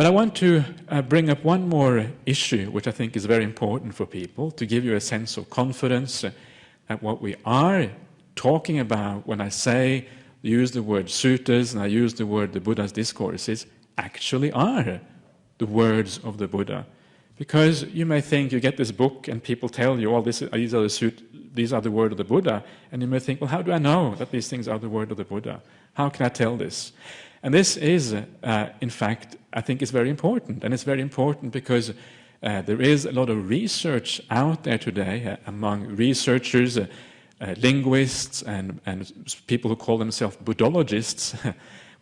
But I want to bring up one more issue, which I think is very important for people, to give you a sense of confidence that what we are talking about when I use the word suttas and I use the word the Buddha's discourses actually are the words of the Buddha. Because you may think you get this book and people tell you, oh, these are the word of the Buddha, and you may think, well, how do I know that these things are the word of the Buddha? How can I tell this? And this is, in fact, I think is very important. And it's very important because there is a lot of research out there today among researchers, linguists, and people who call themselves Buddhologists,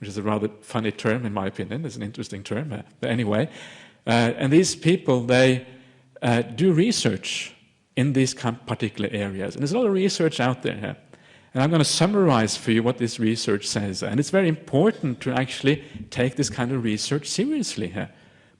which is a rather funny term in my opinion. It's an interesting term. But anyway, and these people, they do research in these particular areas. And there's a lot of research out there. And I'm going to summarize for you what this research says. And it's very important to actually take this kind of research seriously here.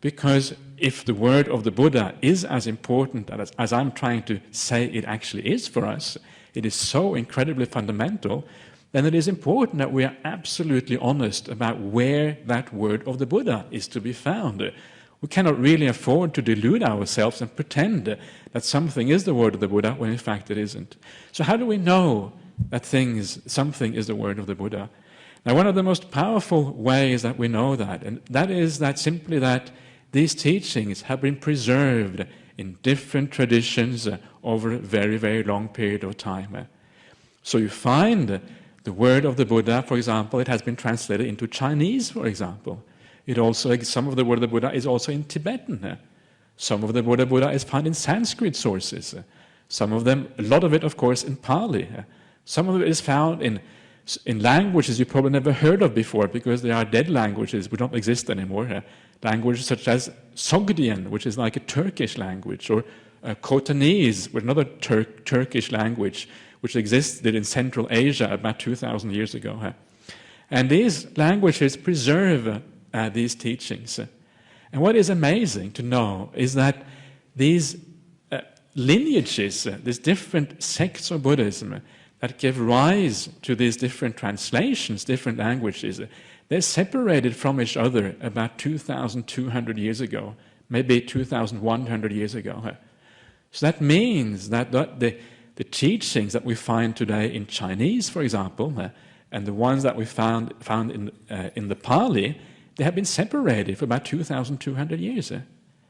Because if the word of the Buddha is as important as I'm trying to say it actually is for us, it is so incredibly fundamental, then it is important that we are absolutely honest about where that word of the Buddha is to be found. We cannot really afford to delude ourselves and pretend that something is the word of the Buddha when in fact it isn't. So how do we know that something is the word of the Buddha? Now, one of the most powerful ways that we know that, and that is that simply that these teachings have been preserved in different traditions over a very, very long period of time. So you find the word of the Buddha, for example, it has been translated into Chinese, for example. Some of the word of the Buddha is also in Tibetan. Some of the word of Buddha is found in Sanskrit sources. Some of them, a lot of it, of course, in Pali. Some of it is found in languages you probably never heard of before because they are dead languages which don't exist anymore. Languages such as Sogdian, which is like a Turkish language, or Khotanese, which is another Turkish language which existed in Central Asia about 2,000 years ago. And these languages preserve these teachings. And what is amazing to know is that these lineages, these different sects of Buddhism that give rise to these different translations, different languages, they're separated from each other about 2,200 years ago, maybe 2,100 years ago. So that means that the teachings that we find today in Chinese, for example, and the ones that we found in the Pali, they have been separated for about 2,200 years.